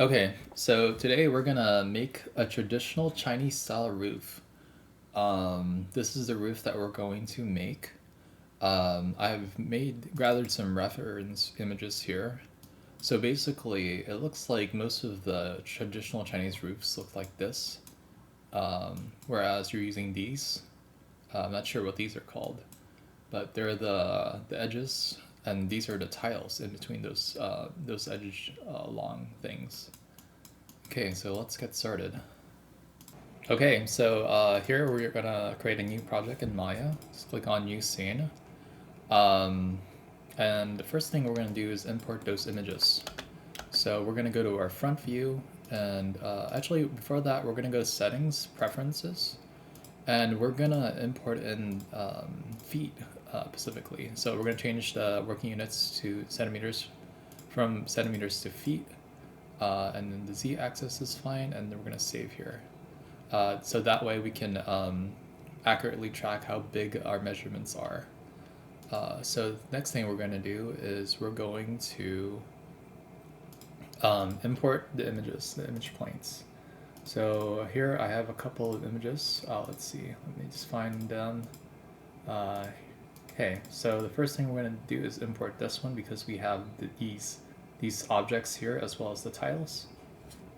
Okay, so today we're gonna make a traditional Chinese style roof. This is the roof that we're going to make. I've gathered some reference images here. So basically, it looks like most of the traditional Chinese roofs look like this, whereas you're using these. I'm not sure what these are called, but they're the edges, and these are the tiles in between those edge long things. Okay, so let's get started. Okay, so here we're gonna create a new project in Maya. Just click on New Scene. Um, and the first thing we're gonna do is import those images. So we're gonna go to our front view, and actually before that we're gonna go to Settings, Preferences, and we're gonna import in feet specifically. So we're gonna change the working units to centimeters, from centimeters to feet, and then the z-axis is fine, and then we're gonna save here. So that way we can accurately track how big our measurements are. So the next thing we're going to do is we're going to import the images, the image points. So here I have a couple of images. Let's see, let me just find them. Okay, so the first thing we're going to do is import this one because we have these objects here as well as the tiles.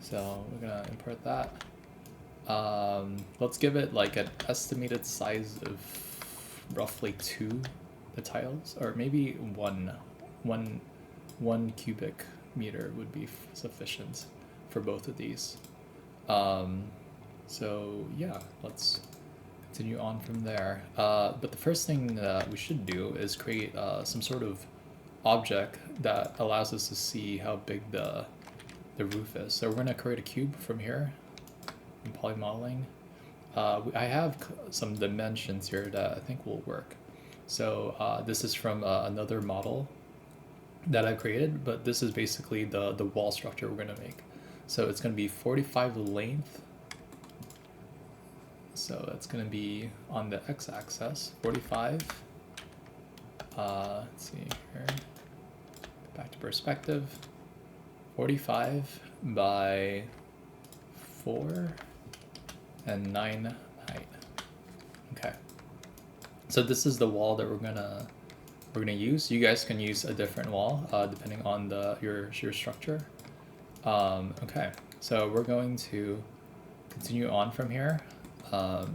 So we're going to import that. Let's give it like an estimated size of roughly 2 the tiles, or maybe one cubic meter would be sufficient for both of these. So yeah, let's continue on from there. But the first thing that we should do is create some sort of object that allows us to see how big the roof is. So we're going to create a cube from here in polymodeling. I have some dimensions here that I think will work. So this is from another model that I created, but this is basically the wall structure we're going to make. So it's going to be 45 length. So that's going to be on the x-axis, 45. Let's see here. Back to perspective. 45 by 4 and 9 height. Okay. So this is the wall that we're gonna use. You guys can use a different wall depending on your structure. Okay. So we're going to continue on from here. So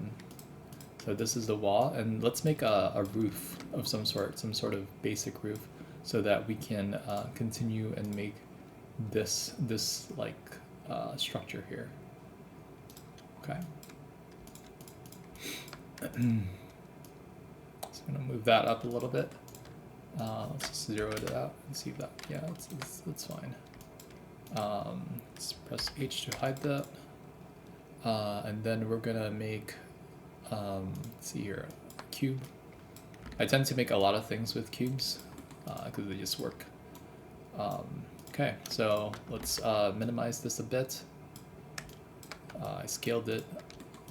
this is the wall, and let's make a roof of some sort of basic roof, so that we can continue and make this like structure here. Okay. So I'm gonna move that up a little bit. Let's just zero it out and see if that, yeah, that's fine. Let's press H to hide that. And then we're gonna make, let's see here, a cube. I tend to make a lot of things with cubes because they just work. Okay, so let's minimize this a bit. I scaled it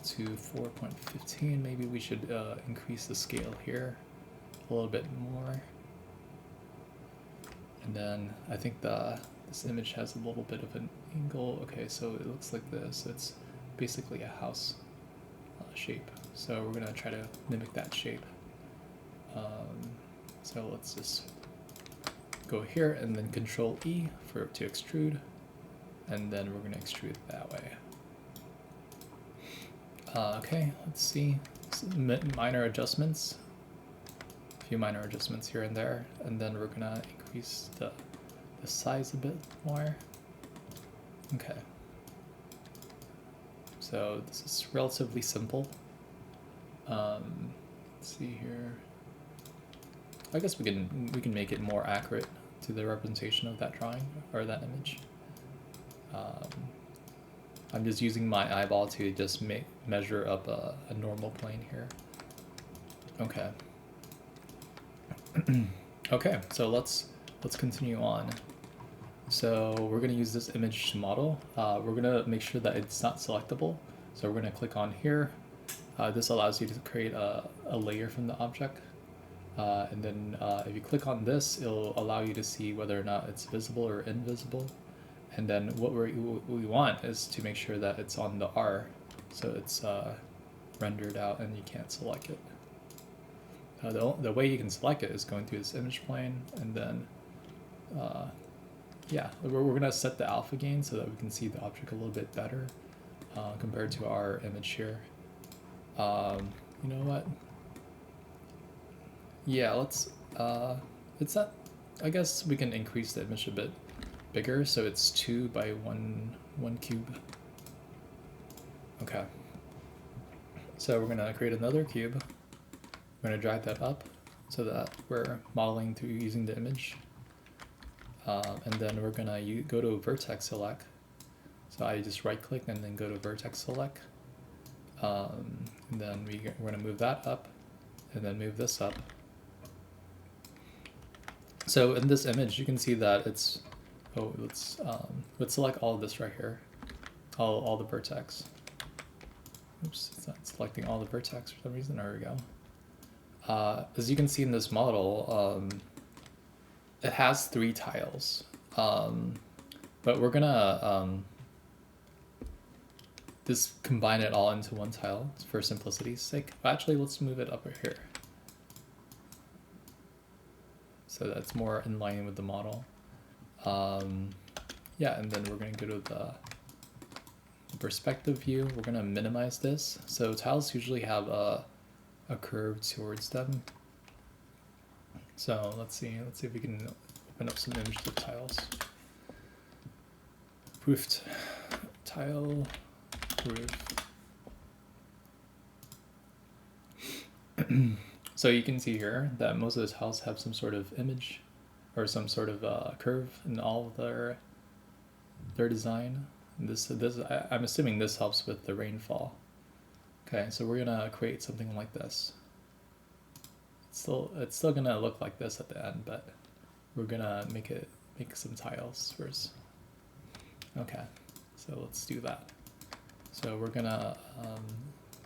to 4.15. Maybe we should increase the scale here a little bit more. And then I think this image has a little bit of an angle. Okay, so it looks like this. It's basically a house shape. So we're gonna try to mimic that shape. So let's just go here and then Control E to extrude, and then we're gonna extrude that way. Okay, let's see. Minor adjustments. A few minor adjustments here and there, and then we're gonna increase the size a bit more. Okay. So this is relatively simple. Let's see here. I guess we can make it more accurate to the representation of that drawing or that image. I'm just using my eyeball to just measure up a normal plane here. Okay. Okay, so let's continue on. So we're gonna use this image to model. We're gonna make sure that it's not selectable. So we're gonna click on here. This allows you to create a layer from the object. And then if you click on this, it'll allow you to see whether or not it's visible or invisible. And then what we want is to make sure that it's on the R, so it's rendered out and you can't select it. The way you can select it is going through this image plane, and then yeah, we're gonna set the alpha gain so that we can see the object a little bit better compared to our image here. You know what? Yeah, let's it's not, I guess we can increase the image a bit bigger, so it's 2 by 1 cube. Okay. So we're gonna create another cube. We're gonna drag that up so that we're modeling through using the image. And then we're gonna go to vertex select. So I just right click and then go to vertex select. And then we're gonna move that up and then move this up. So in this image, you can see that it's, oh, let's select all of this right here, all the vertex. Oops, it's not selecting all the vertex for some reason. There we go. As you can see in this model, it has 3 tiles, but we're gonna just combine it all into 1 tile for simplicity's sake. Actually, let's move it up here, so that's more in line with the model. Yeah, and then we're gonna go to the perspective view. We're gonna minimize this. So tiles usually have a curve towards them. So let's see if we can open up some image to tiles. Roofed tile roof. So you can see here that most of the tiles have some sort of image or some sort of curve in all of their design. And I'm assuming this helps with the rainfall. Okay, so we're gonna create something like this. It's still gonna look like this at the end, but we're gonna make some tiles first. Okay, so let's do that. So we're gonna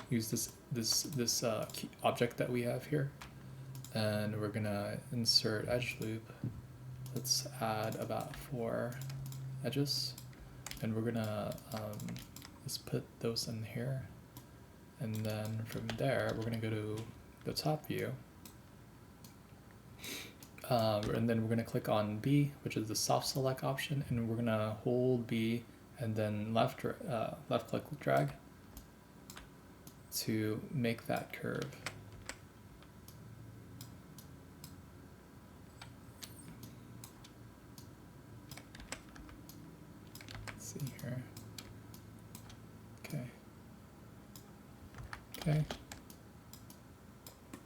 use this object that we have here, and we're gonna insert edge loop. Let's add about 4 edges, and we're gonna just put those in here, and then from there we're gonna go to the top view, and then we're gonna click on B, which is the soft select option, and we're gonna hold B and then left click drag to make that curve. Let's see here. Okay.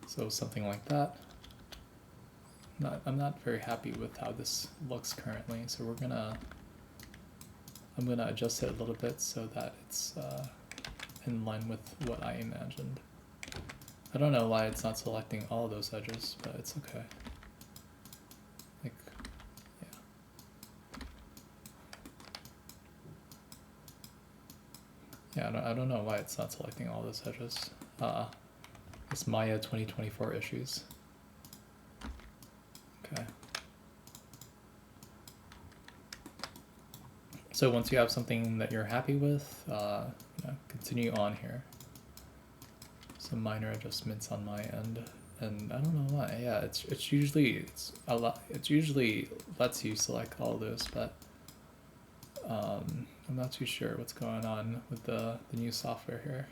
So something like that. I'm not very happy with how this looks currently, so I'm gonna adjust it a little bit so that it's in line with what I imagined. I don't know why it's not selecting all those edges, but it's okay. Like, yeah, I don't know why it's not selecting all those edges. It's Maya 2024 issues. Okay. So once you have something that you're happy with, continue on here. Some minor adjustments on my end, and I don't know why. Yeah, it's usually a lot. It usually lets you select all those, but I'm not too sure what's going on with the new software here.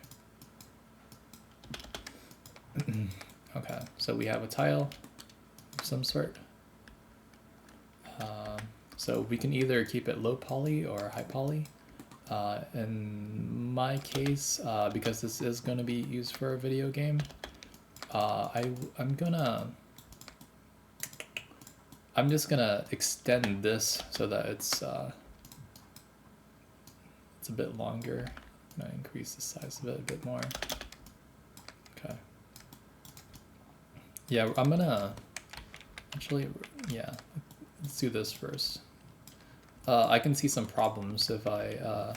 Okay, so we have a tile of some sort. So we can either keep it low poly or high poly. In my case, because this is going to be used for a video game, I'm just gonna extend this so that it's a bit longer. I'm gonna increase the size of it a bit more. Okay. Yeah, I'm gonna actually, yeah, let's do this first. I can see some problems if I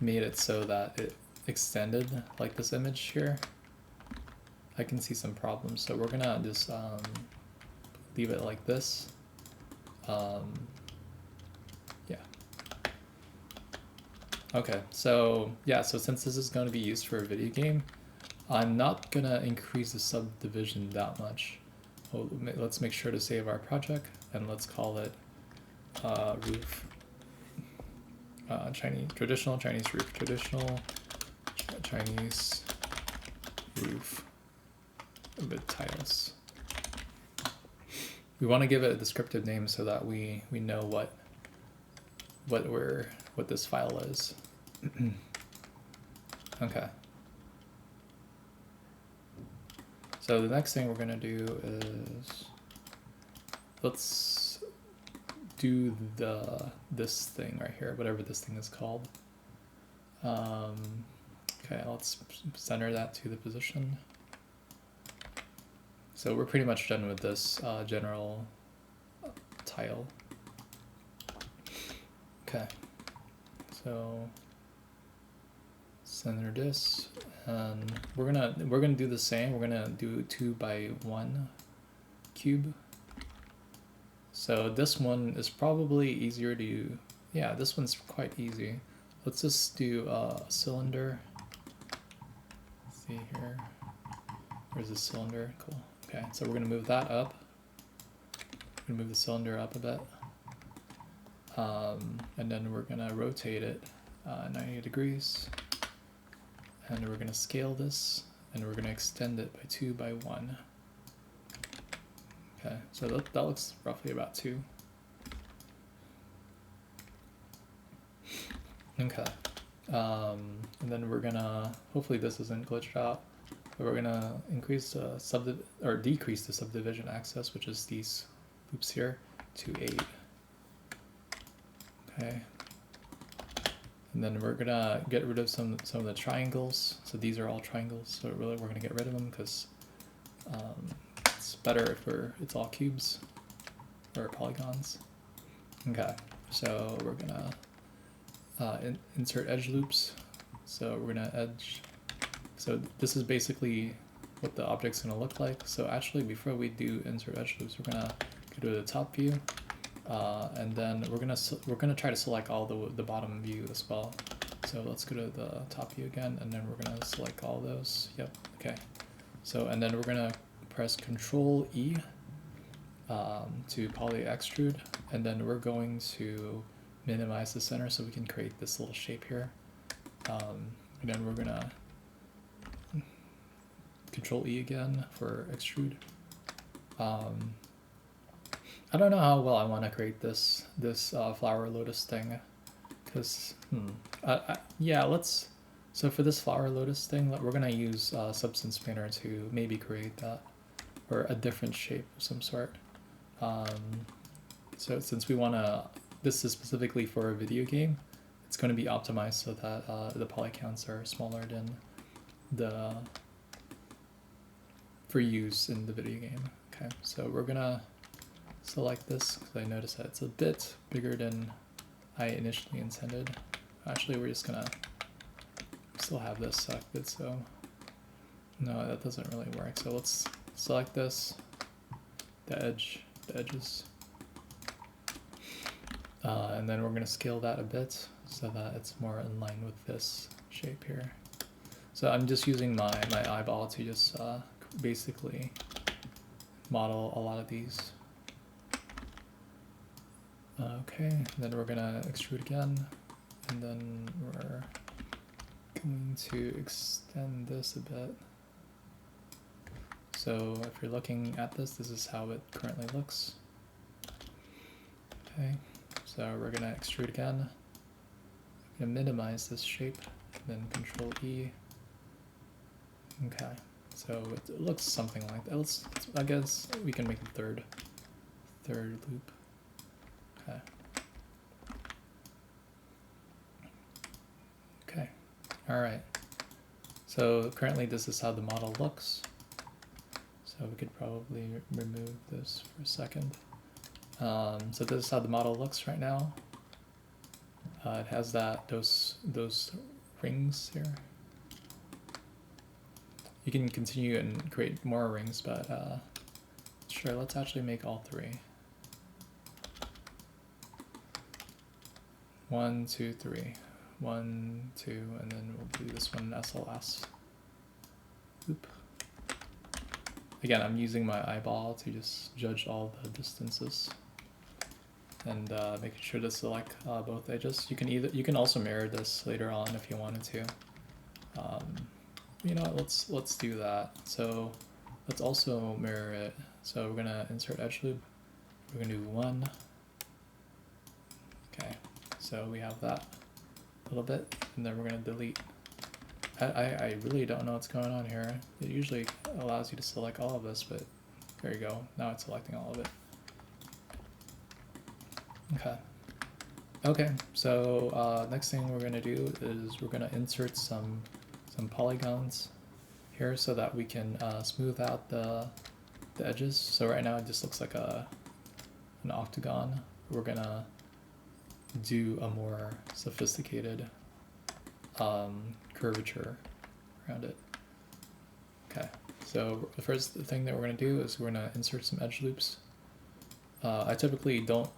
made it so that it extended like this image here. I can see some problems, so we're gonna just leave it like this. Yeah, Okay, so yeah, so since this is going to be used for a video game, I'm not gonna increase the subdivision that much. Well, let's make sure to save our project and let's call it roof. Traditional Chinese roof. Traditional Chinese roof with tiles. We want to give it a descriptive name so that we know what this file is. Okay. So the next thing we're gonna do is let's do this thing right here, whatever this thing is called. Okay, let's center that to the position. So we're pretty much done with this general tile. Okay, so center this, and we're gonna do the same. We're gonna do 2 by 1 cube. So this one is probably easier to, yeah, this one's quite easy. Let's just do a cylinder. Let's see here. Where's the cylinder? Cool. Okay, so we're gonna move that up. We're gonna move the cylinder up a bit. And then we're gonna rotate it 90 degrees. And we're gonna scale this, and we're gonna extend it by 2 by 1. Okay, so that looks roughly about 2. Okay, and then we're gonna, hopefully this isn't glitched out, but we're gonna increase the decrease the subdivision access, which is these loops here, to 8. Okay. And then we're gonna get rid of some of the triangles. So these are all triangles. So really, we're gonna get rid of them because it's better if it's all cubes or polygons. Okay. So we're gonna insert edge loops. So we're gonna edge. So this is basically what the object's gonna look like. So actually, before we do insert edge loops, we're gonna go to the top view. And then we're gonna try to select all the bottom view as well. So let's go to the top view again, and then we're gonna select all those. Yep. Okay. So and then we're gonna press Control E to poly extrude, and then we're going to minimize the center so we can create this little shape here. And then we're gonna Control E again for extrude. I don't know how well I want to create this flower lotus thing, because yeah, let's. So for this flower lotus thing, we're gonna use Substance Painter to maybe create that, or a different shape of some sort. So since we wanna, this is specifically for a video game, it's going to be optimized so that the poly counts are smaller than for use in the video game. Okay, so we're gonna select this because I noticed that it's a bit bigger than I initially intended. Actually, we're just gonna still have this selected, so no, that doesn't really work. So let's select this, the edges, and then we're gonna scale that a bit so that it's more in line with this shape here. So I'm just using my eyeball to just basically model a lot of these. Okay, and then we're gonna extrude again, and then we're going to extend this a bit. So if you're looking at this is how it currently looks. Okay, so we're gonna extrude again. I'm gonna minimize this shape, and then Control E. Okay, so it looks something like that. I guess we can make a third loop. Okay. Okay. All right. So currently this is how the model looks. So we could probably remove this for a second. So this is how the model looks right now. It has those rings here. You can continue and create more rings, but sure, let's actually make all 3. 1, 2, 3. 1, 2, and then we'll do this one as the last. Oop. Again, I'm using my eyeball to just judge all the distances and making sure to select both edges. You can also mirror this later on if you wanted to. You know what, let's do that. So let's also mirror it. So we're gonna insert edge loop. We're gonna do 1. Okay, so we have that a little bit, and then we're gonna delete. I really don't know what's going on here. It usually allows you to select all of this, but there you go. Now it's selecting all of it. Okay, so next thing we're gonna do is we're gonna insert some polygons here so that we can smooth out the edges. So right now it just looks like an octagon. We're gonna do a more sophisticated curvature around it. Okay, so the first thing that we're going to do is we're going to insert some edge loops. I typically don't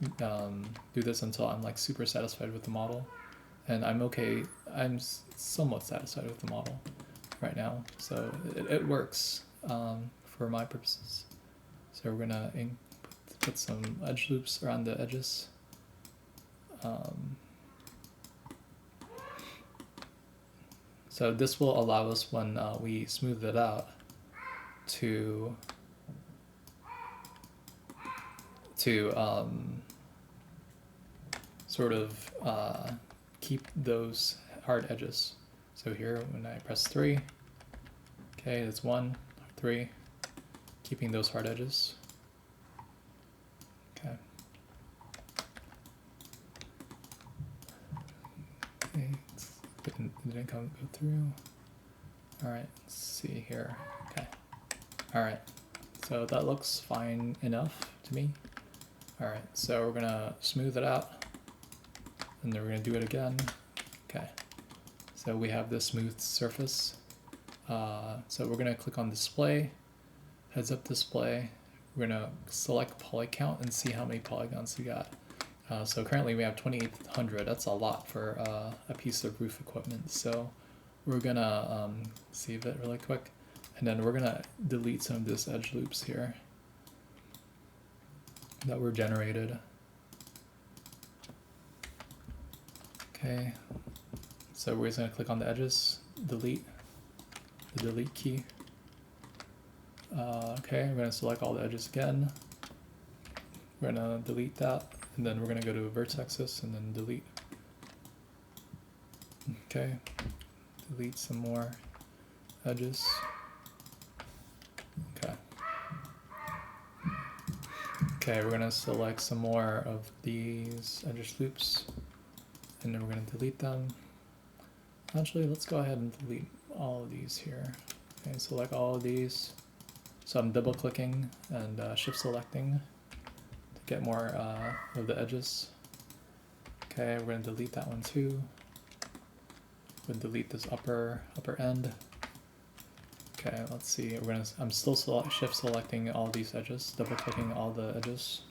do this until I'm like super satisfied with the model, and I'm somewhat satisfied with the model right now, so it works for my purposes. So we're going to put some edge loops around the edges. So this will allow us, when we smooth it out, to sort of keep those hard edges. So here, when I press 3, okay, that's 1, 3, keeping those hard edges. Okay. Okay. Didn't go through. All right, let's see here. Okay. All right, so that looks fine enough to me. All right, so we're gonna smooth it out, and then we're gonna do it again. Okay, so we have this smooth surface. So we're gonna click on display, heads up display. We're gonna select poly count and see how many polygons we got. So currently we have 2,800. That's a lot for a piece of roof equipment. So we're gonna save it really quick, and then we're gonna delete some of this edge loops here that were generated. Okay, so we're just gonna click on the edges, delete, the delete key. Okay, we're gonna select all the edges again. We're gonna delete that. And then we're going to go to vertexes and then delete. Okay, delete some more edges. Okay. Okay, we're going to select some more of these edge loops, and then we're going to delete them. Actually, let's go ahead and delete all of these here. Okay, select all of these. So I'm double clicking and shift selecting. Get more of the edges. Okay, we're gonna delete that one too. We're gonna delete this upper end. Okay, let's see. I'm still shift selecting all these edges, double clicking all the edges.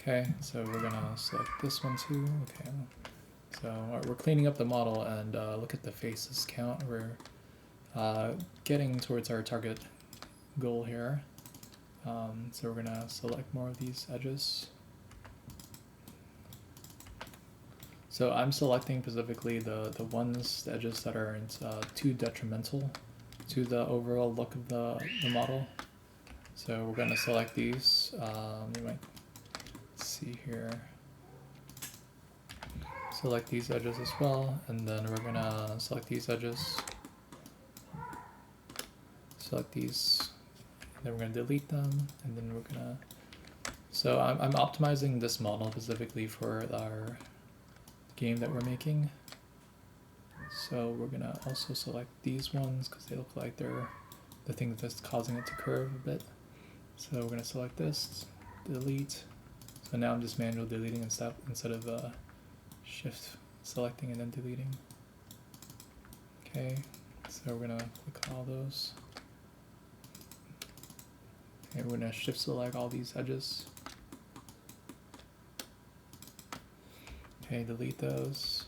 Okay, so we're gonna select this one too. Okay, so we're cleaning up the model, and look at the faces count. We're getting towards our target goal here. So we're gonna select more of these edges. So I'm selecting specifically the edges that aren't too detrimental to the overall look of the model. So we're gonna select these. You might see here. Select these edges as well, and then we're gonna select these edges. Select these. Then we're going to delete them, and then we're going to... So I'm optimizing this model specifically for our game that we're making. So we're going to also select these ones because they look like they're the thing that's causing it to curve a bit. So we're going to select this, delete. So now I'm just manually deleting instead of shift selecting and then deleting. Okay, so we're going to click all those. Okay, we're going to shift select all these edges. Okay, delete those.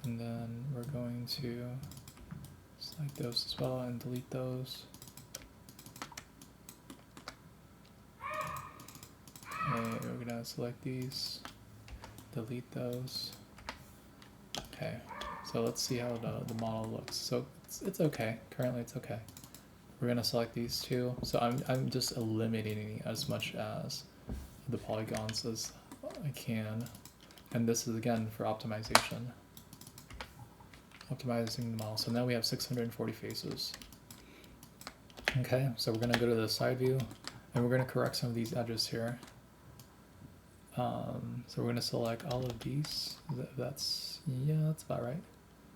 and then we're going to select those as well and delete those. Okay, we're gonna select these, delete those. Okay, so let's see how the model looks. So it's okay. Currently it's okay. We're gonna select these two. So I'm just eliminating as much as the polygons as I can. And this is again for optimization. Optimizing the model. So now we have 640 faces. Okay, so we're gonna go to the side view and we're gonna correct some of these edges here. So we're gonna select all of these. That's about right.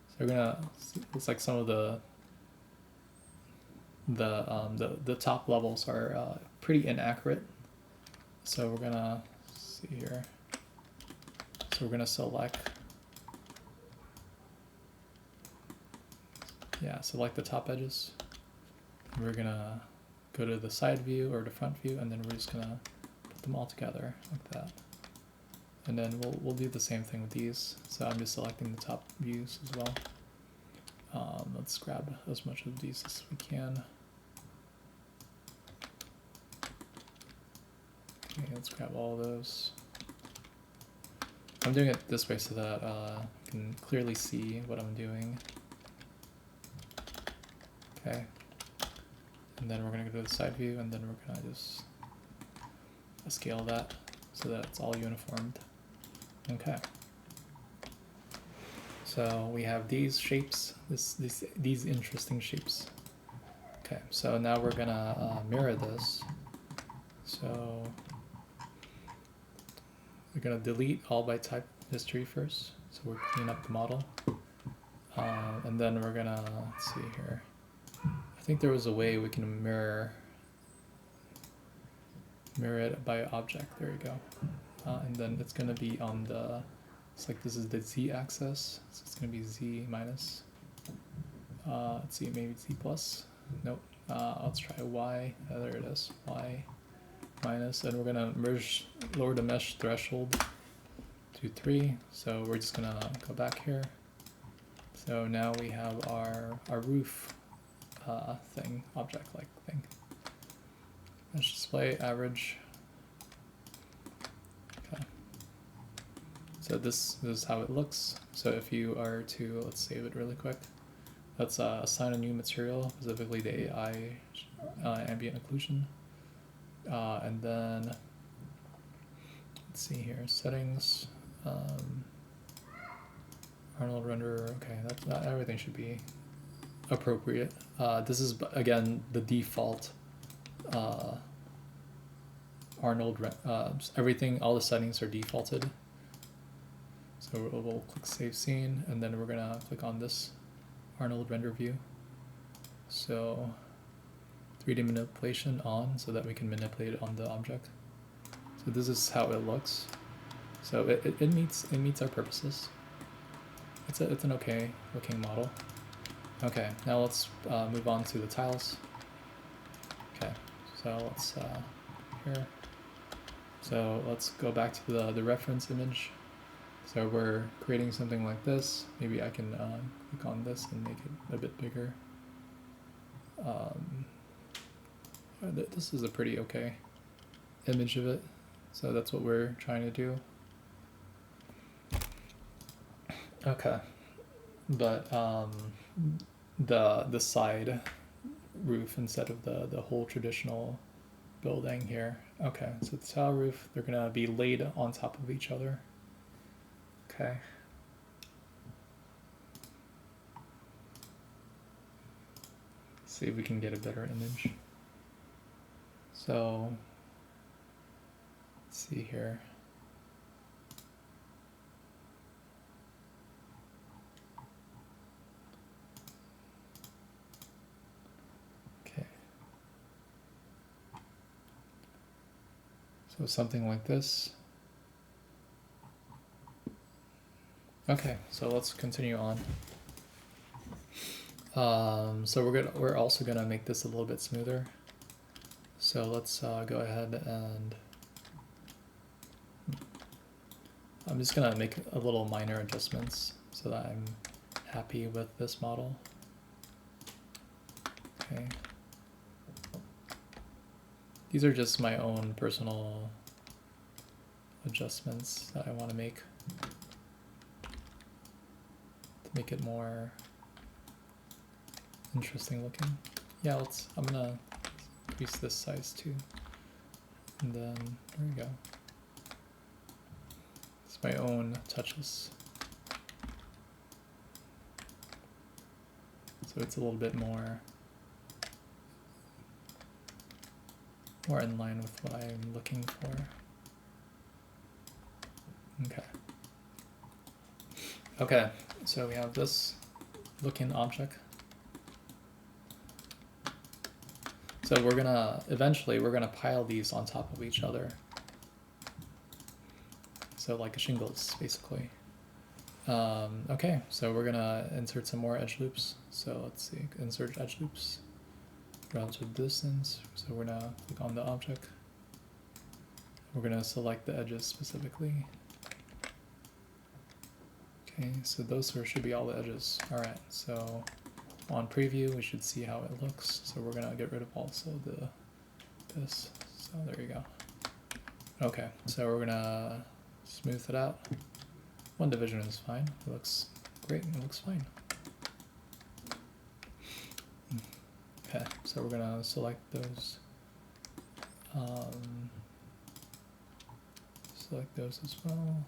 So we're gonna, looks like some of the top levels are pretty inaccurate. So we're gonna see here. So we're gonna select, select the top edges. We're gonna go to the side view or the front view, and then we're just gonna put them all together like that. And then we'll do the same thing with these. So I'm just selecting the top views as well. Let's grab as much of these as we can. Okay, let's grab all of those. I'm doing it this way so that I can clearly see what I'm doing. Okay. And then we're gonna go to the side view, and then we're gonna just scale that so that it's all uniformed. Okay. So we have these shapes, these interesting shapes. Okay, so now we're gonna mirror this. So we're gonna delete all by type history first. So we're cleaning up the model. And then we're gonna, let's see here. I think there was a way we can mirror it by object. There you go. And then it's gonna be on the, it's like this is the z-axis, so it's gonna be z minus. Let's see, maybe z plus. Nope. Let's try y. There it is. Y minus, and we're gonna lower the mesh threshold to 3. So we're just gonna go back here. So now we have our roof thing, object-like thing. Mesh display average. Okay. So this is how it looks. So if you are to, let's save it really quick. Let's assign a new material, specifically the AI ambient occlusion. And then, let's see here, settings, Arnold renderer, okay, that's not, everything should be appropriate. This is, again, the default Arnold, everything, all the settings are defaulted. So we'll click save scene, and then we're gonna click on this Arnold render view. So 3D manipulation on, so that we can manipulate it on the object. So this is how it looks. So it meets our purposes. It's an okay looking model. Okay, now let's move on to the tiles. Okay, so let's here. So let's go back to the reference image. So we're creating something like this. Maybe I can click on this and make it a bit bigger. This is a pretty okay image of it. So that's what we're trying to do. Okay, but the side roof instead of the whole traditional building here. Okay, so the tile roof, they're gonna be laid on top of each other. Okay. See if we can get a better image. So let's see here. Okay. So something like this. Okay, so let's continue on. So we're also gonna make this a little bit smoother. So let's go ahead and I'm just gonna make a little minor adjustments. so that I'm happy with this model. Okay. These are just my own personal adjustments that I want to make it more interesting looking. Yeah, I'm gonna increase this size too. And then there we go. It's my own touches. So it's a little bit more in line with what I'm looking for. Okay. Okay, so we have this looking object. So eventually we're gonna pile these on top of each other. So like shingles, basically. Okay, so we're gonna insert some more edge loops. So let's see, insert edge loops, relative distance. So we're gonna click on the object. We're gonna select the edges specifically. Okay, so those should be all the edges. All right, so on preview, we should see how it looks. So we're gonna get rid of also this. So there you go. Okay, so we're gonna smooth it out. One division is fine. It looks great. It looks fine. Okay, so we're gonna select those. Select those as well.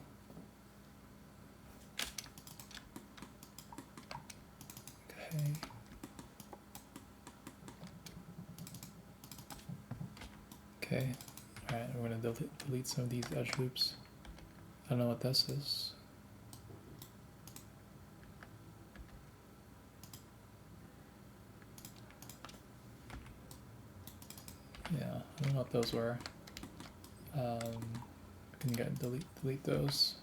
Okay. Okay. All right, we're gonna delete some of these edge loops. I don't know what this is. Yeah, I don't know what those were. We can delete those.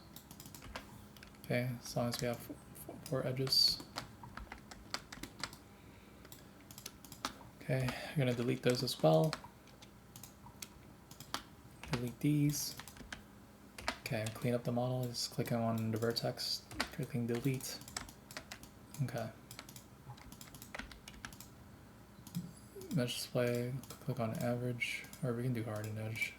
Okay, as long as we have four edges. Okay, I'm gonna delete those as well. Delete these. Okay, clean up the model, just clicking on the vertex, clicking delete. Okay. Mesh display, click on average, or we can do hard and edge.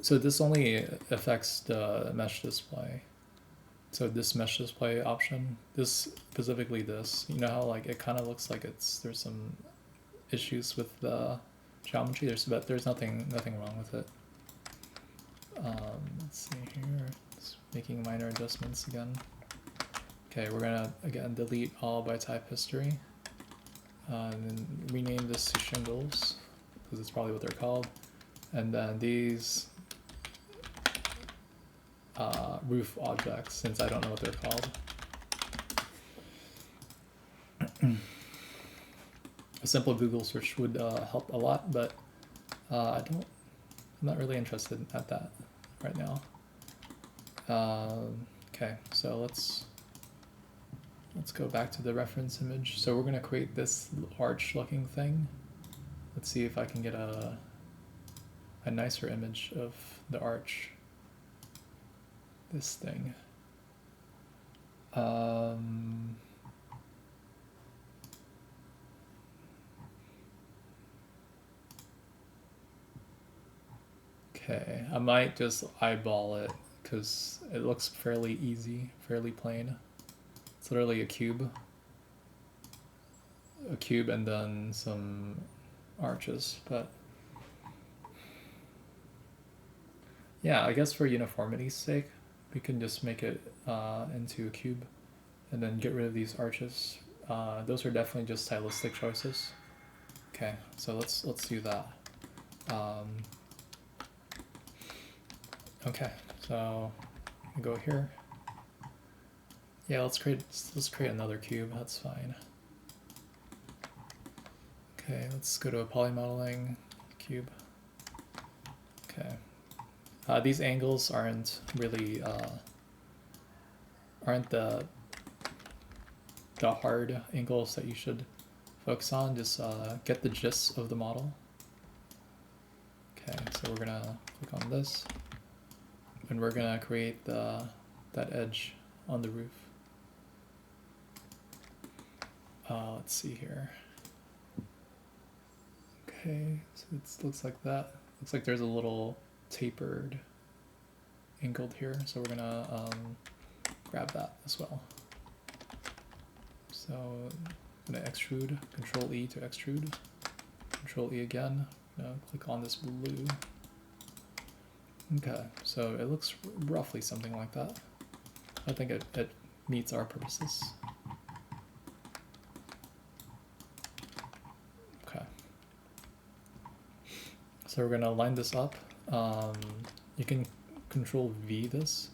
So this only affects the mesh display. So this mesh display option, this specifically this, you know how like it kind of looks like there's some issues with the geometry. But there's nothing wrong with it. Let's see here. Just making minor adjustments again. Okay, we're gonna again delete all by type history. And then rename this to shingles because it's probably what they're called. And then these roof objects, since I don't know what they're called. A simple Google search would help a lot, but I'm not really interested at that right now. Okay, so let's go back to the reference image. So we're gonna create this arch-looking thing. Let's see if I can get a nicer image of the arch. This thing. Okay, I might just eyeball it because it looks fairly easy, fairly plain. It's literally a cube and then some arches, but yeah, I guess for uniformity's sake, we can just make it into a cube and then get rid of these arches. Those are definitely just stylistic choices. Okay, so let's do that. Okay, so we go here. Yeah, let's create another cube. That's fine. Okay, let's go to a polymodeling cube. Okay, these angles aren't really aren't the hard angles that you should focus on. Just get the gist of the model. Okay, so we're gonna click on this, and we're gonna create the that edge on the roof. Let's see here. Okay, so it looks like that. Looks like there's a little tapered angled here, so we're gonna grab that as well. So I'm gonna extrude, Control E to extrude, Control E again. Click on this blue. Okay, so it looks roughly something like that. I think it meets our purposes. Okay. So we're gonna line this up. You can Control V this.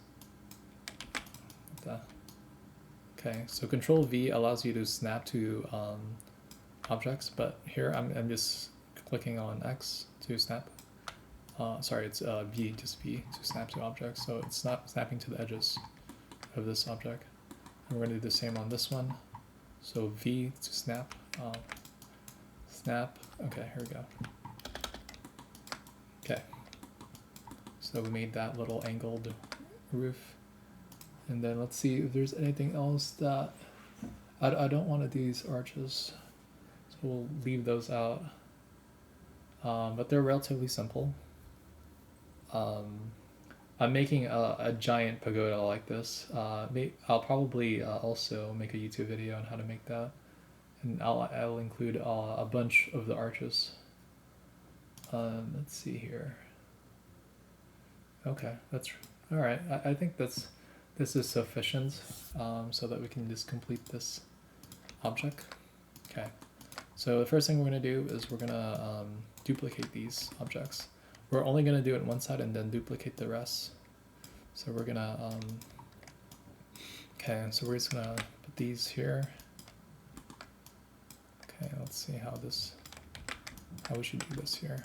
Okay, so Control V allows you to snap to objects, but here I'm just clicking on X to snap. Sorry, it's V, just V to snap to objects, so it's not snapping to the edges of this object. And we're going to do the same on this one. So V to snap, snap. Okay, here we go. Okay, so we made that little angled roof. And then let's see if there's anything else that I don't want to do these arches, so we'll leave those out. But they're relatively simple. I'm making a giant pagoda like this. I'll probably also make a YouTube video on how to make that, and I'll include a bunch of the arches. Let's see here. Okay, that's all right. I think this is sufficient, so that we can just complete this object. Okay, so the first thing we're going to do is we're going to duplicate these objects. We're only going to do it one side and then duplicate the rest. So we're going to, okay, so we're just going to put these here. Okay, let's see how we should do this here.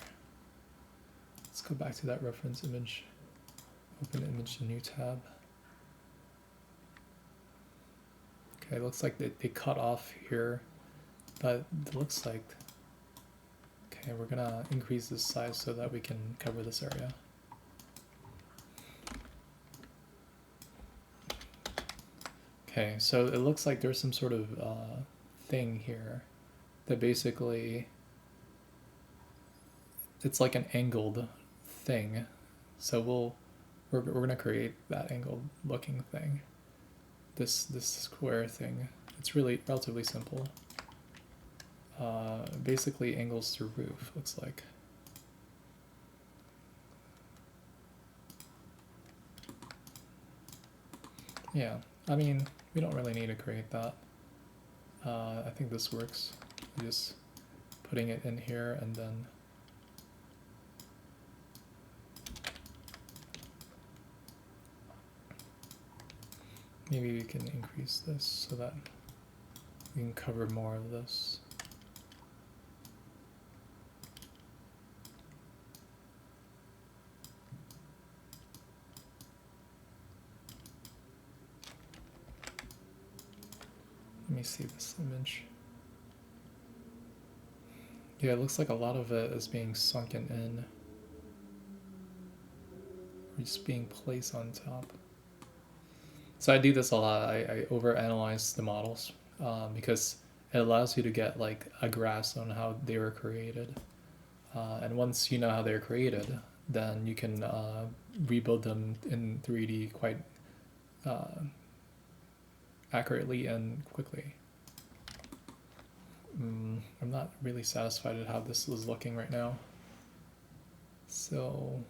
Let's go back to that reference image, open image, new tab. Okay, it looks like they cut off here, but it looks like, okay, we're gonna increase this size so that we can cover this area. Okay, so it looks like there's some sort of thing here that basically, it's like an angled thing. So we're gonna create that angled looking thing. This square thing. It's really relatively simple. Basically angles the roof, looks like. Yeah, I mean, we don't really need to create that. I think this works. Just putting it in here and then maybe we can increase this so that we can cover more of this. Let me see this image. Yeah, it looks like a lot of it is being sunken in, or just being placed on top. So I do this a lot. I overanalyze the models because it allows you to get like a grasp on how they were created. And once you know how they're created, then you can rebuild them in 3D quite accurately and quickly. I'm not really satisfied at how this is looking right now. So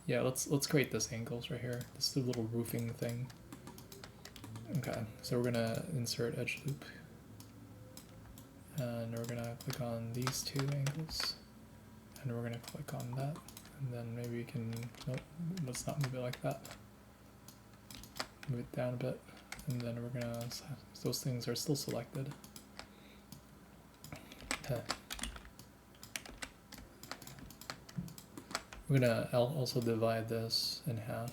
yeah, let's create this angles right here. This is the little roofing thing. Okay, so we're gonna insert edge loop, and we're gonna click on these two angles, and we're gonna click on that, and then maybe we can, nope, let's not move it like that. Move it down a bit, and then we're gonna, those things are still selected. Okay. We're gonna also divide this in half.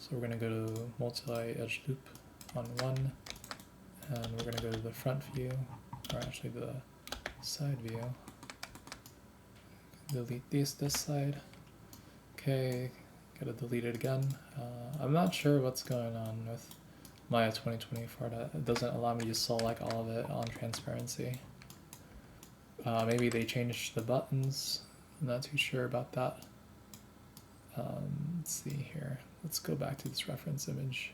So we're gonna go to multi-edge loop on one, and we're gonna go to the front view, or actually the side view. Delete this side. Okay, Gotta delete it again. I'm not sure what's going on with Maya 2024. That it doesn't allow me to select all of it on transparency. Maybe they changed the buttons. I'm not too sure about that. Let's see here. Let's go back to this reference image.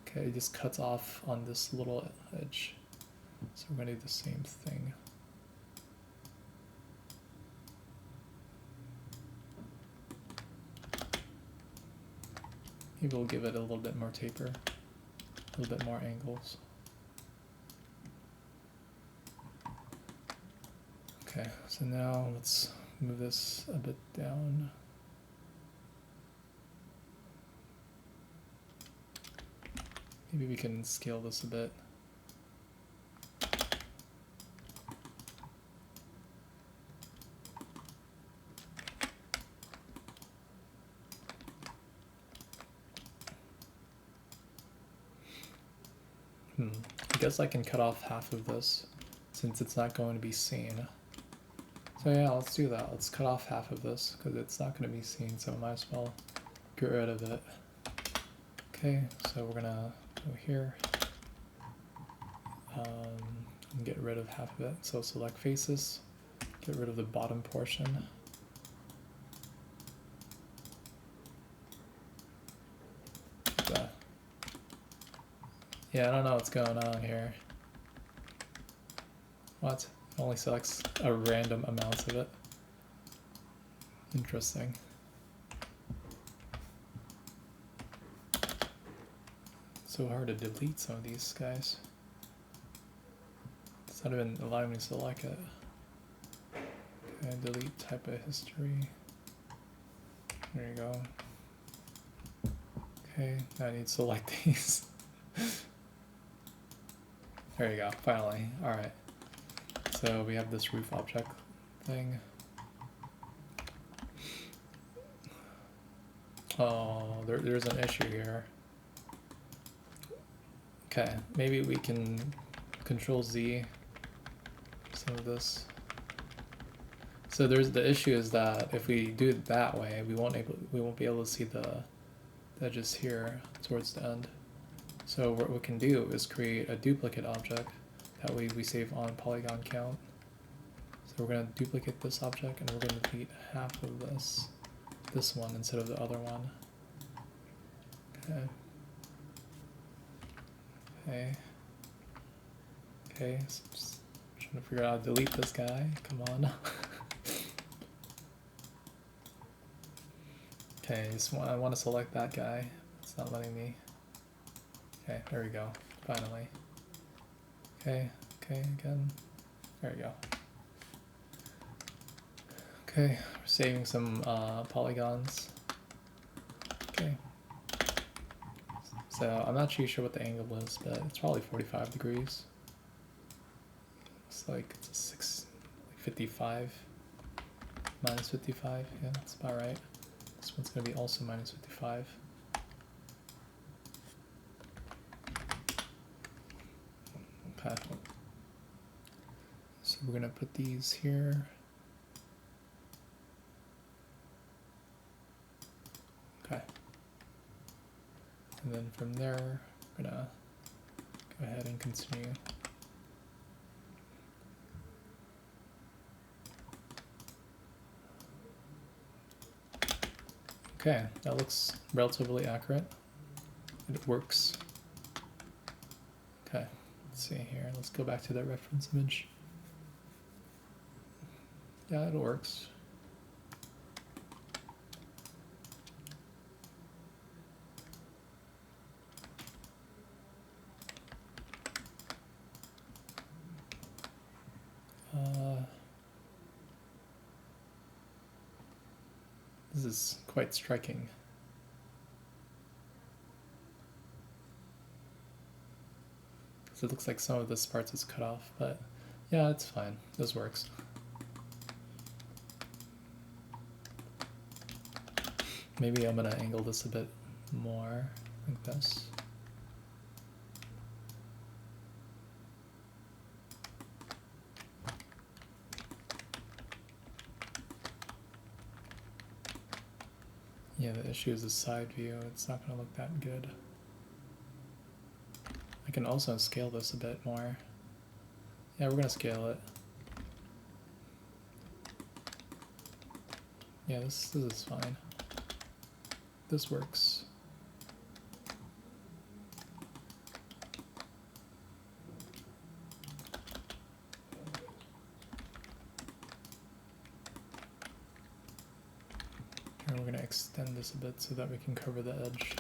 Okay, it just cuts off on this little edge. So we're gonna do the same thing. Maybe we'll give it a little bit more taper, a little bit more angles. Okay, so now let's move this a bit down. Maybe we can scale this a bit. I guess I can cut off half of this since it's not going to be seen. So yeah, let's do that. Let's cut off half of this because it's not going to be seen, so I might as well get rid of it. Okay, so we're gonna go here and get rid of half of it. So select faces, get rid of the bottom portion. Yeah, I don't know what's going on here. What? It only selects a random amount of it. Interesting. So hard to delete some of these guys. It's not even allowing me to select it. Okay, delete type of history. There you go. Okay, now I need to select these. There you go, finally. Alright. So we have this roof object thing. Oh, there's an issue here. Okay, maybe we can Control Z some of this. So there's the issue is that if we do it that way, we won't be able to see the edges here towards the end. So what we can do is create a duplicate object. That way we save on polygon count. So we're going to duplicate this object and we're going to delete half of this one instead of the other one. Okay. Okay. Okay, so just trying to figure out how to delete this guy. Come on. Okay, I want to select that guy. It's not letting me. Okay, there we go. Finally. Okay, okay, again. There we go. Okay, we're saving some polygons. Okay. So I'm not too sure what the angle is, but it's probably 45 degrees. It's like it's 55 minus 55. Yeah, that's about right. This one's gonna be also minus 55. Okay. So we're gonna put these here. Okay. And then from there, we're gonna go ahead and continue. Okay, that looks relatively accurate. It works. Okay, let's see here. Let's go back to that reference image. Yeah, it works. This is quite striking. So it looks like some of this parts is cut off, but yeah, it's fine. This works. Maybe I'm gonna angle this a bit more like this. Yeah, the issue is the side view. It's not going to look that good. I can also scale this a bit more. Yeah, we're going to scale it. Yeah, this is fine. This works. And we're going to extend this a bit so that we can cover the edge.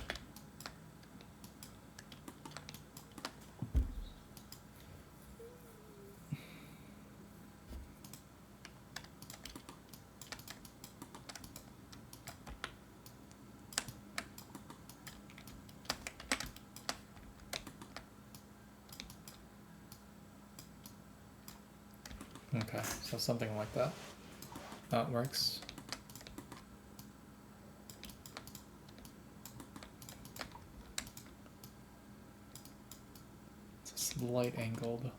Okay, so something like that. That works. It's slight angled.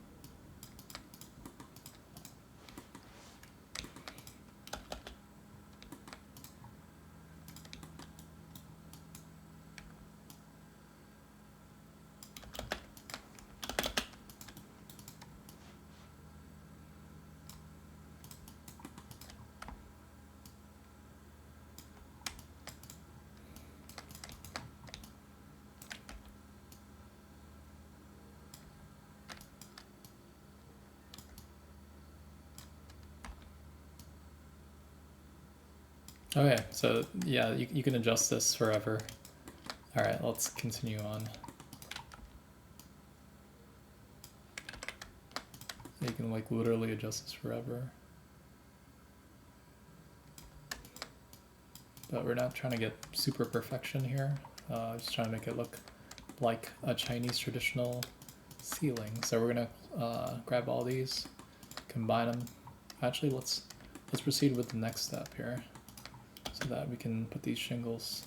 Okay, so yeah, you can adjust this forever. All right, let's continue on. You can like literally adjust this forever. But we're not trying to get super perfection here. Just trying to make it look like a Chinese traditional ceiling. So we're gonna grab all these, combine them. Actually, let's proceed with the next step here, so that we can put these shingles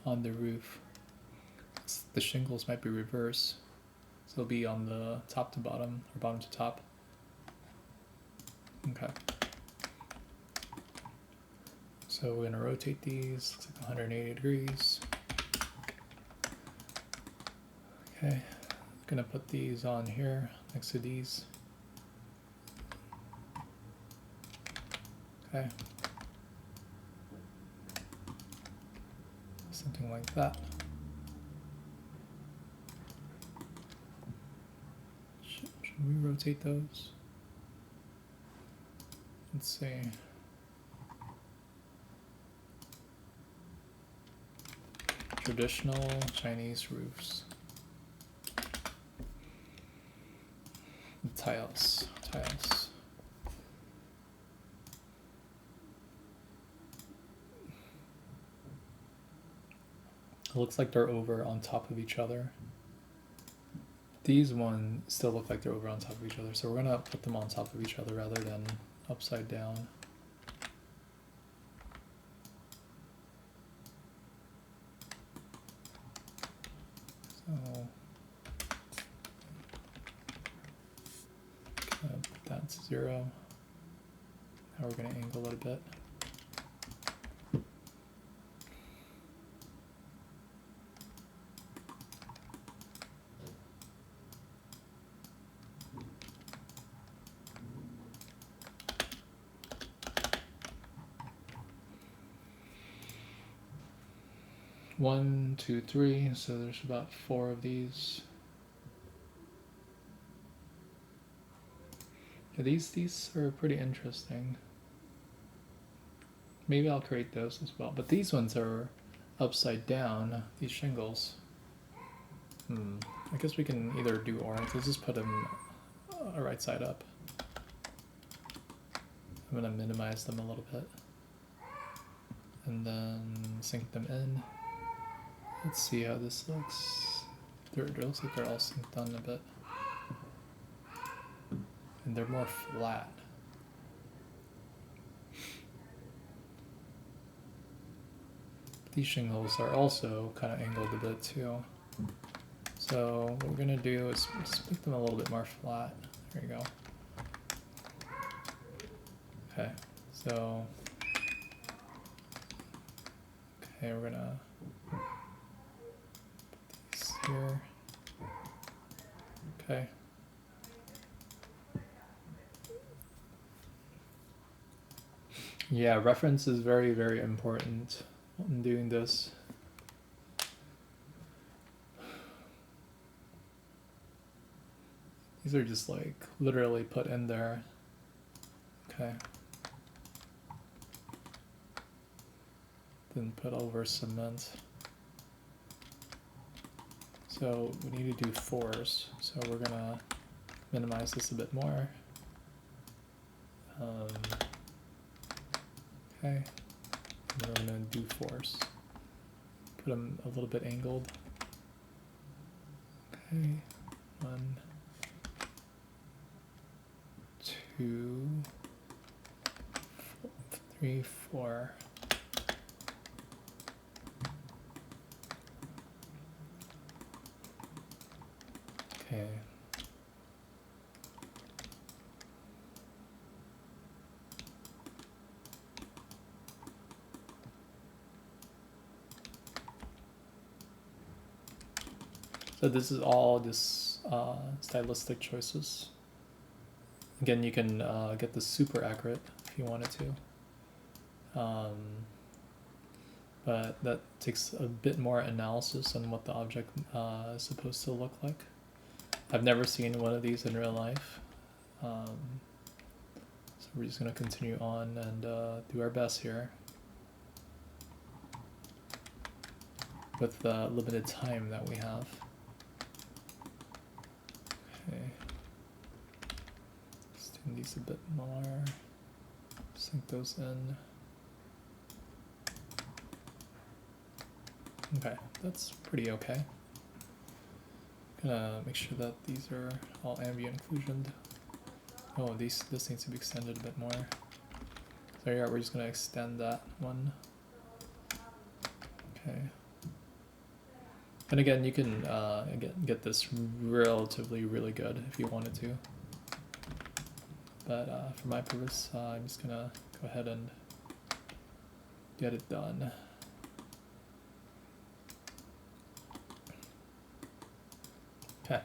on the roof. The shingles might be reversed, so it'll be on the top to bottom or bottom to top. Okay. So we're gonna rotate these. Looks like 180 degrees. Okay. Gonna put these on here next to these. Okay. Something like that. Should we rotate those? Let's see. Traditional Chinese roofs. Tiles. It looks like they're over on top of each other. These ones still look like they're over on top of each other, so we're gonna put them on top of each other rather than upside down. So put that to 0. Now we're gonna angle it a bit. One, two, three, so there's about 4 of these. Yeah, these are pretty interesting. Maybe I'll create those as well, but these ones are upside down, these shingles. I guess we can either do orange. Let's just put them right side up. I'm gonna minimize them a little bit and then sink them in. Let's see how this looks. It looks like they're all synced on a bit. And they're more flat. These shingles are also kind of angled a bit too. So what we're gonna do is just make them a little bit more flat. There you go. Okay, so Okay, we're gonna put these here. Okay. Yeah, reference is very, very important in doing this. These are just like literally put in there. Okay. Then put over cement. So we need to do 4s. So we're gonna minimize this a bit more. Okay. And we're gonna do 4s. Put them a little bit angled. Okay. 1, 2, 3, 4. Okay. So this is all just stylistic choices. Again, you can get this super accurate if you wanted to. But that takes a bit more analysis on what the object is supposed to look like. I've never seen one of these in real life. So we're just going to continue on and do our best here with the limited time that we have. Okay. Extend these a bit more. Sink those in. Okay, that's pretty okay. Gonna make sure that these are all ambient occlusioned. Oh, this needs to be extended a bit more. So yeah, we're just gonna extend that one. Okay. And again, you can get this relatively really good if you wanted to. But for my purpose, I'm just gonna go ahead and get it done. Okay.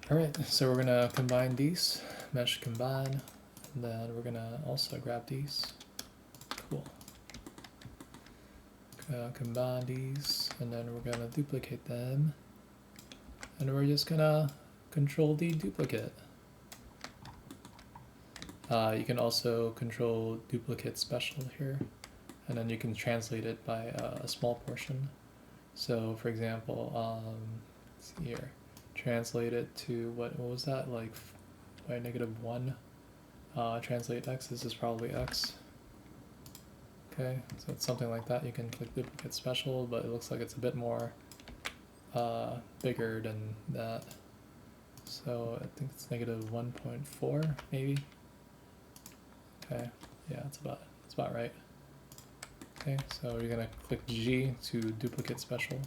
Alright, so we're gonna combine these, mesh combine, and then we're gonna also grab these. Cool. Combine these, and then we're gonna duplicate them, and we're just gonna control D duplicate. You can also control duplicate special here, and then you can translate it by a small portion. So for example, let's see here, translate it to what was that, like by -1. Translate x, this is probably x. Okay, so it's something like that. You can click duplicate special, but it looks like it's a bit more bigger than that. So I think it's -1.4 maybe. Okay, yeah, that's about right. Okay, so you're gonna click G to duplicate special.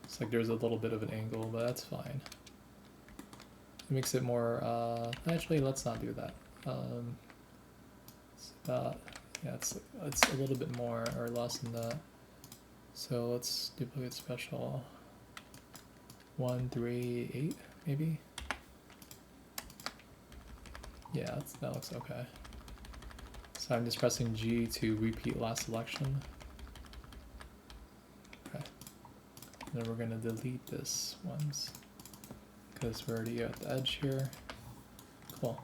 It's like there's a little bit of an angle, but that's fine. It makes it more, actually let's not do that. It's about, yeah, it's a little bit more or less than that. So let's duplicate special 138 maybe. Yeah, that looks okay. So I'm just pressing G to repeat last selection. Okay. And then we're gonna delete this once because we're already at the edge here. Cool.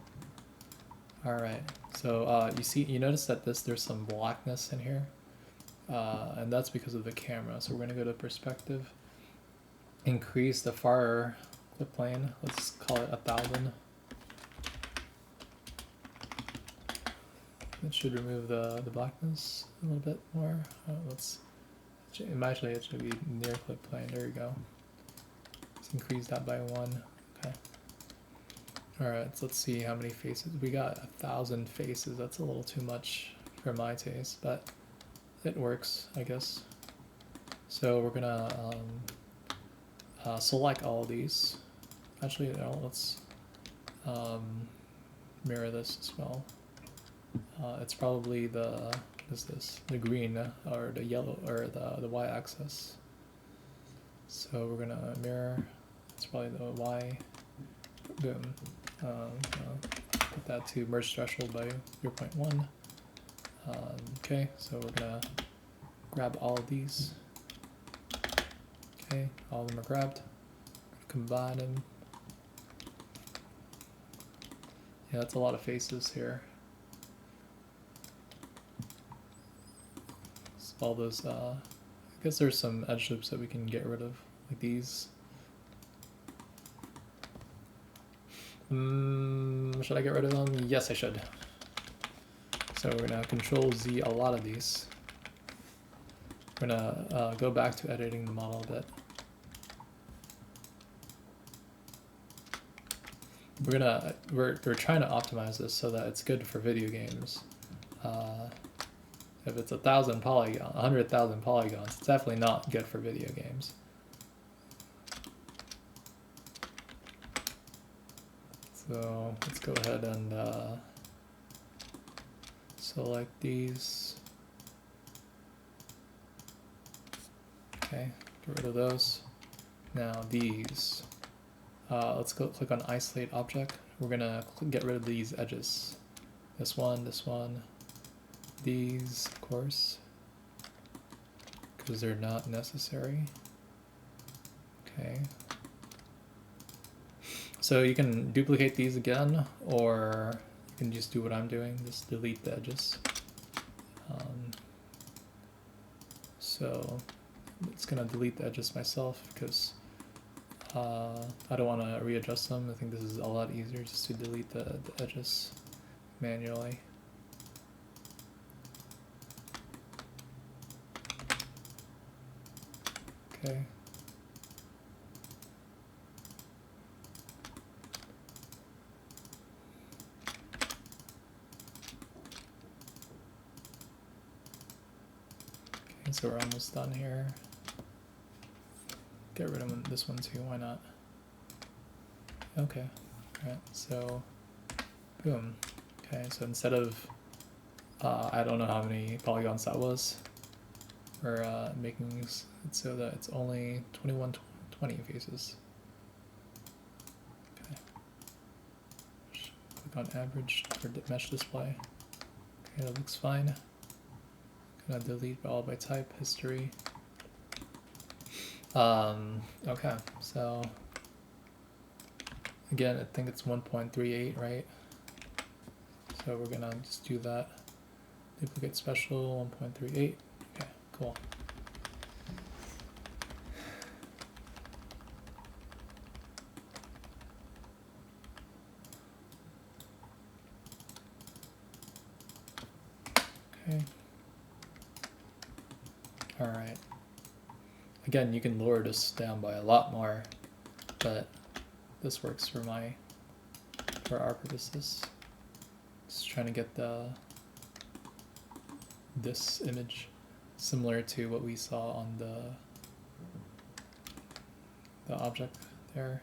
All right. So you notice that there's some blackness in here, and that's because of the camera. So we're gonna go to perspective, increase the far clip plane. Let's call it 1000. It should remove the blackness a little bit more. Actually it should be near clip plane. There you go. Let's increase that by 1. Okay. Alright, so let's see how many faces. We got 1,000 faces. That's a little too much for my taste, but it works, I guess. So we're gonna select all these. Actually, no, let's mirror this as well. It's probably the, the green or the yellow or the y-axis. So we're gonna mirror, it's probably the y, boom. Put that to merge threshold by 0.1. Okay, so we're gonna grab all of these. Okay, all of them are grabbed. Combine them. Yeah, that's a lot of faces here. So all those, I guess there's some edge loops that we can get rid of, like these. Should I get rid of them? Yes, I should. So we're gonna Control Z a lot of these. We're gonna go back to editing the model a bit. We're trying to optimize this so that it's good for video games. If it's 1,000 polygons, 100,000 polygons, it's definitely not good for video games. So let's go ahead and select these. Okay, get rid of those. Now these. Let's go click on Isolate Object. We're gonna get rid of these edges. This one, these, of course, because they're not necessary. Okay. So you can duplicate these again, or you can just do what I'm doing, just delete the edges. So it's gonna delete the edges myself because I don't want to readjust them. I think this is a lot easier just to delete the edges manually. Okay. Okay, so we're almost done here. Get rid of this one too, why not? Okay, alright, so boom. Okay, so instead of, I don't know how many polygons that was, we're making it so that it's only 2120 faces. Okay. Click on average for mesh display. Okay, that looks fine. Gonna delete all by type, history. Okay, so again, I think it's 1.38, right? So we're gonna just do that. Duplicate special 1.38. Okay, cool. Okay. All right. Again, you can lower this down by a lot more, but this works for our purposes. Just trying to get this image similar to what we saw on the object there,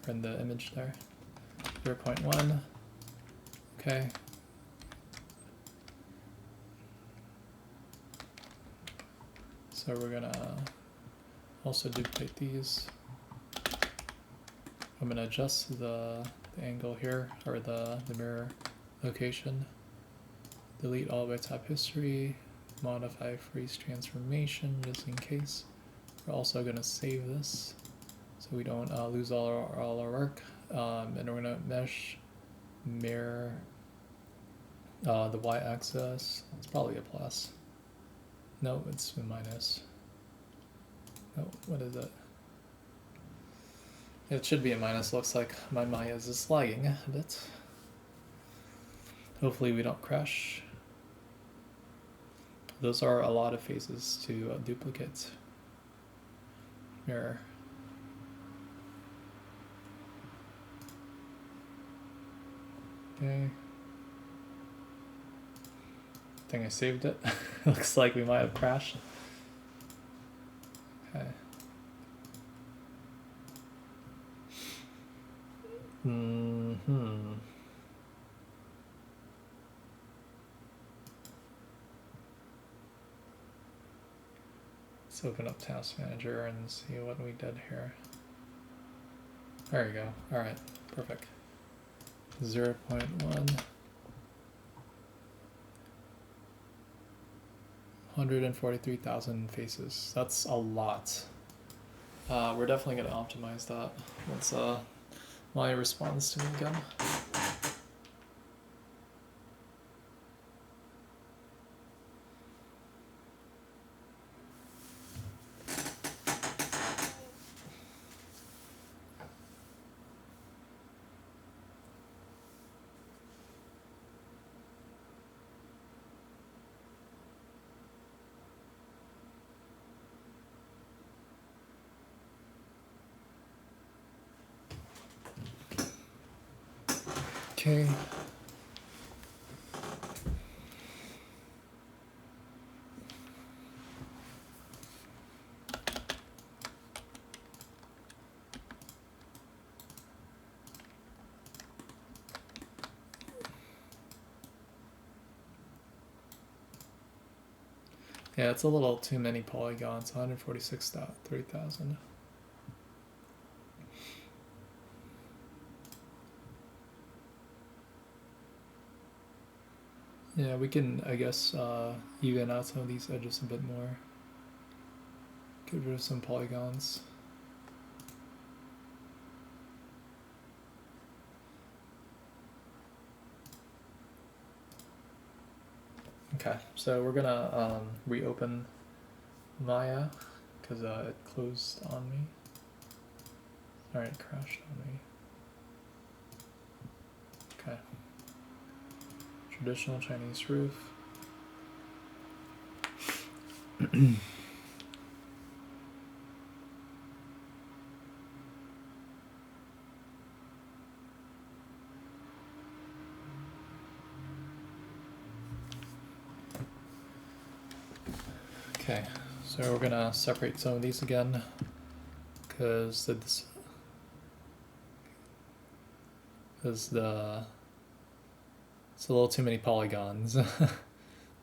or in the image there. 0.1. Okay. So we're gonna also duplicate these. I'm gonna adjust the angle here, or the mirror location. Delete all by type history. Modify freeze transformation just in case. We're also gonna save this so we don't lose all our work. And we're gonna mesh mirror the y-axis. It's probably a plus. No, it's a minus. No, what is it? It should be a minus. Looks like my Maya is lagging a bit. Hopefully we don't crash. Those are a lot of faces to duplicate. Mirror. Okay. I think I saved it. Looks like we might have crashed. Okay. Let's open up Task Manager and see what we did here. There you go. All right, perfect. 0.1. 143,000 faces. That's a lot. We're definitely going to optimize that once Maya responds to me again. Okay. Yeah, it's a little too many polygons, 146,000. Yeah, we can, I guess, even out some of these edges a bit more. Get rid of some polygons. Okay, so we're gonna reopen Maya because it closed on me. Alright, it crashed on me. Okay. Traditional Chinese roof. Okay, so we're gonna separate some of these again because it's a little too many polygons.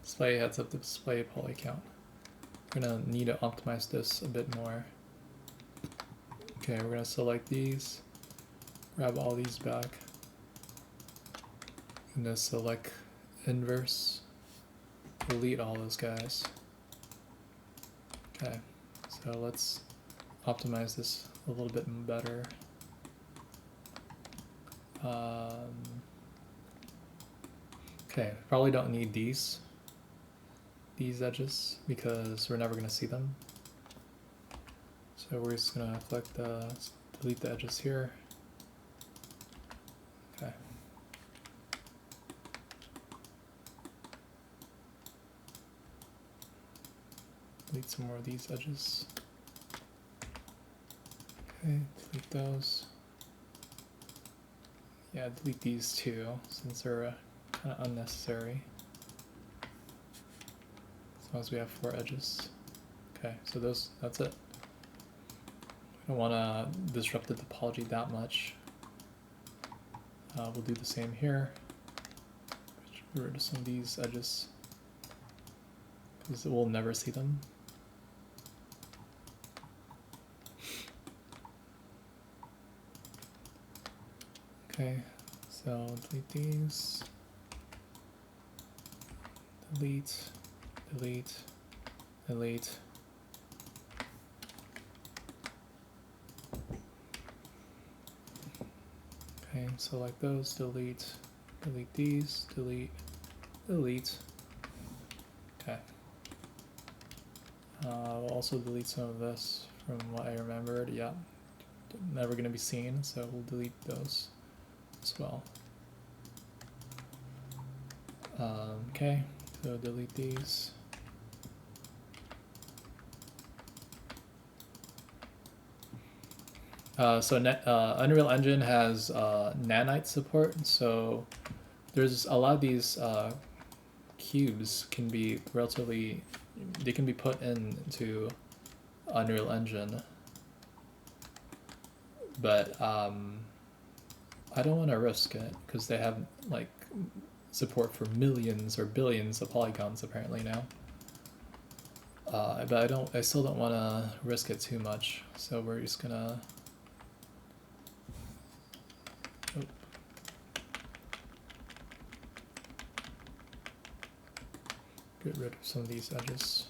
Display heads up the display poly count. We're gonna need to optimize this a bit more. Okay, we're gonna select these, grab all these back, and then select inverse, delete all those guys. Okay, so let's optimize this a little bit better. Okay, probably don't need these edges because we're never going to see them. So we're just going to delete the edges here. Okay. Delete some more of these edges. Okay, delete those. Yeah, delete these too, since they're kind of unnecessary. As long as we have 4 edges. Okay, so that's it. We don't want to disrupt the topology that much. We'll do the same here. Get rid of some of these edges because we'll never see them. Okay, so delete these. Delete, delete, delete. Okay, select those, delete, delete these, delete, delete. Okay. We'll also delete some of this from what I remembered. Yeah, never going to be seen, so we'll delete those as well. Okay, so delete these. Unreal Engine has nanite support, so there's a lot of these cubes can be relatively, they can be put into Unreal Engine, but I don't want to risk it because they have like support for millions or billions of polygons apparently now. But I still don't want to risk it too much. So we're just gonna, oh, get rid of some of these edges.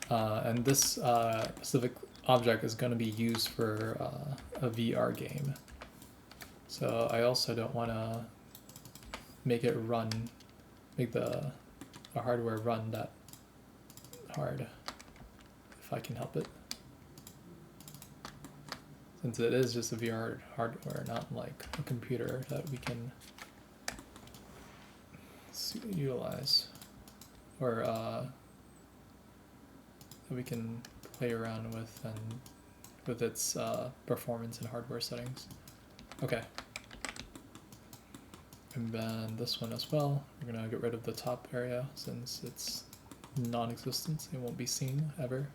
And this specific object is going to be used for a VR game. So I also don't want to make it run, make the hardware run that hard, if I can help it. Since it is just a VR hardware, not like a computer that we can utilize, or that we can play around with and with its performance and hardware settings. Okay. And then this one as well. We're gonna get rid of the top area since it's non-existent. It won't be seen ever.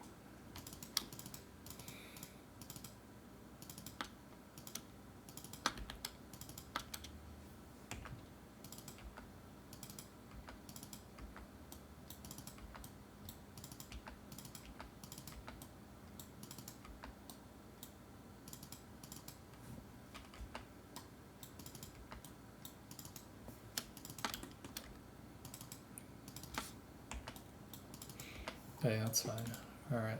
Okay, that's fine. All right.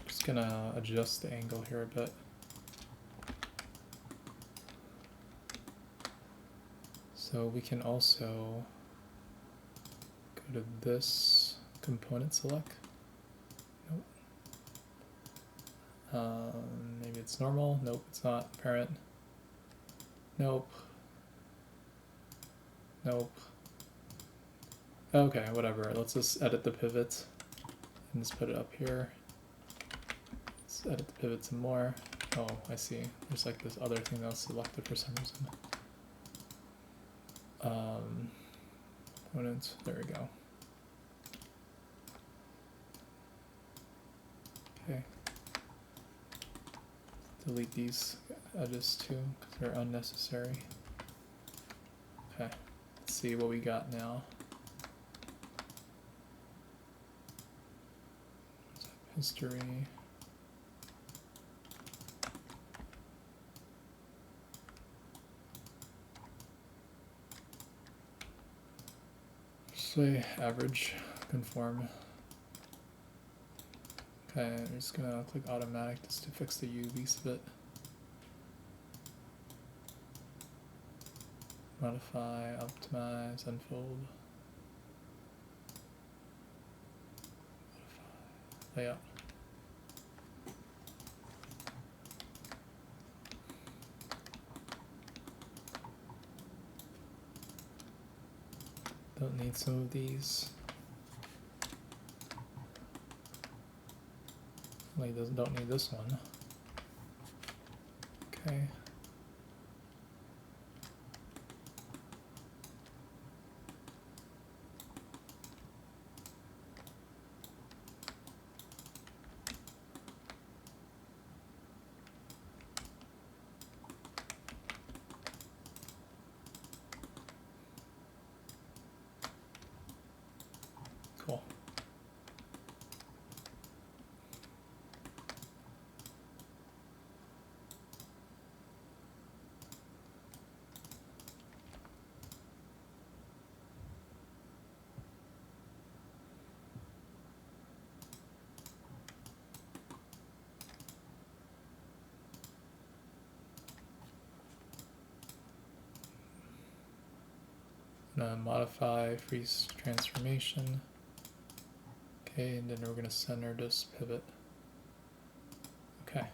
Just gonna adjust the angle here a bit. So we can also go to this component select. Nope. Maybe it's normal. Nope, it's not. Parent. Nope. Nope. Okay, whatever. Let's just edit the pivot and just put it up here. Let's edit the pivot some more. Oh, I see. There's like this other thing that was selected for some reason. Components. There we go. Okay. Delete these edges too, because they're unnecessary. Okay, let's see what we got now. History. Say average, conform. Okay, I'm just gonna click automatic just to fix the UV split. Modify, optimize, unfold. Modify, layout. Don't need some of these. Don't need this one. Okay. Cool. Modify freeze transformation. Okay, and then we're going to center this pivot. Okay.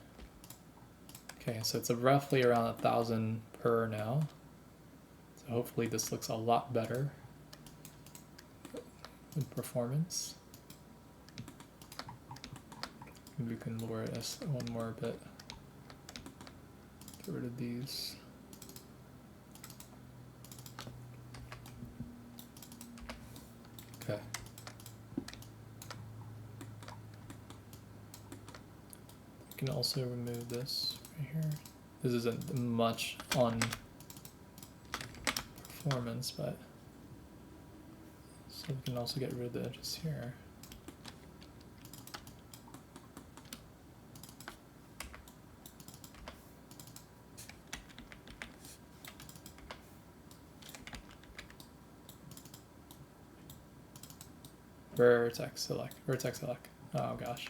Okay, so it's roughly around 1,000 per now. So hopefully this looks a lot better in performance. Maybe we can lower this one more bit. Get rid of these. Okay. can also remove this right here. This isn't much on performance, but so we can also get rid of the edges here. Vertex select, vertex select. Oh gosh.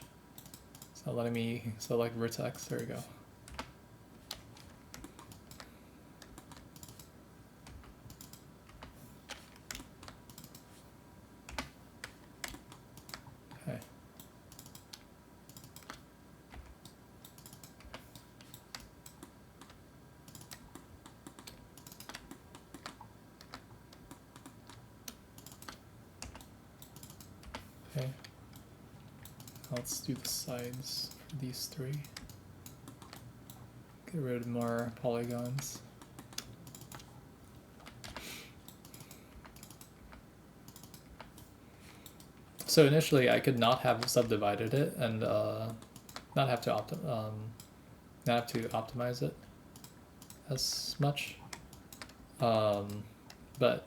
It's not letting me select vertex. There we go. Okay. Okay. Let's do the sides for these three. Get rid of more polygons. So initially I could not have subdivided it and not have to optimize it as much. But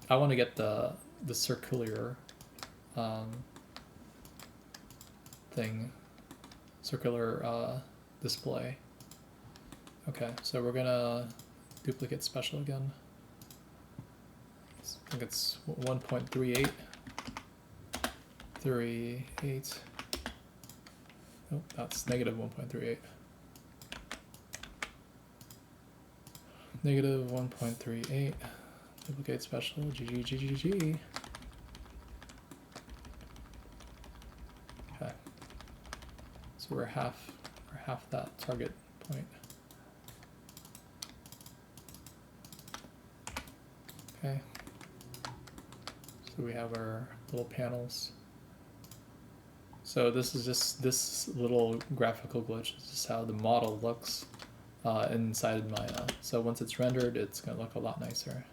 I want to get the circular circular display. Okay, so we're gonna duplicate special again. I think it's 1.38. 38. Oh, that's negative 1.38. Negative 1.38. Duplicate special. GG. Okay. So we're half that target point. Okay. So we have our little panels. So this is just this little graphical glitch. This is how the model looks inside Maya. So once it's rendered, it's going to look a lot nicer.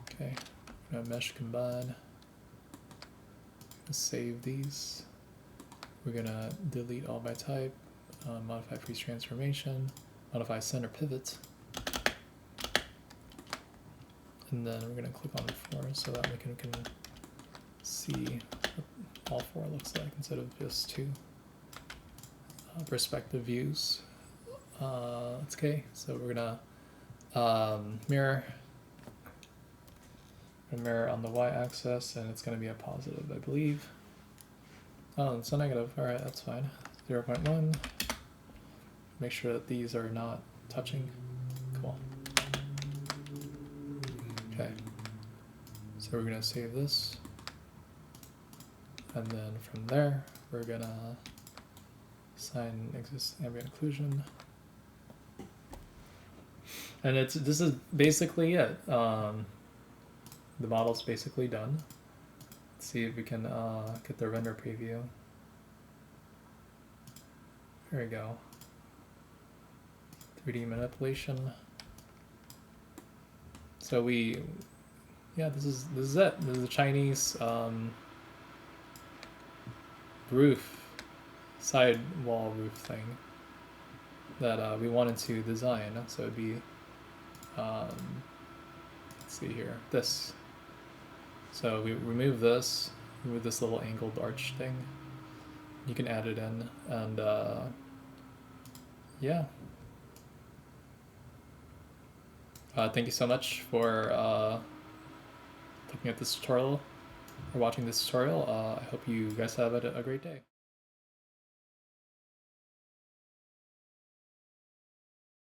Okay, I'm gonna mesh combine. Save these. We're gonna delete all by type, modify freeze transformation, modify center pivot, and then we're gonna click on the 4 so that we can see what all 4 looks like instead of just 2. Perspective views. It's okay. So we're gonna mirror on the y-axis, and it's going to be a positive, I believe. Oh, it's a negative. All right, that's fine. 0.1. Make sure that these are not touching. Cool. Okay. So we're going to save this. And then from there, we're going to assign exist ambient occlusion. And this is basically it. The model's basically done. Let's see if we can get the render preview. There we go. 3D manipulation. So this is it. This is a Chinese roof, side wall roof thing that we wanted to design. So it'd be, let's see here, this. So we remove this little angled arch thing. You can add it in, and yeah. Thank you so much for looking at this tutorial, or watching this tutorial. I hope you guys have a great day.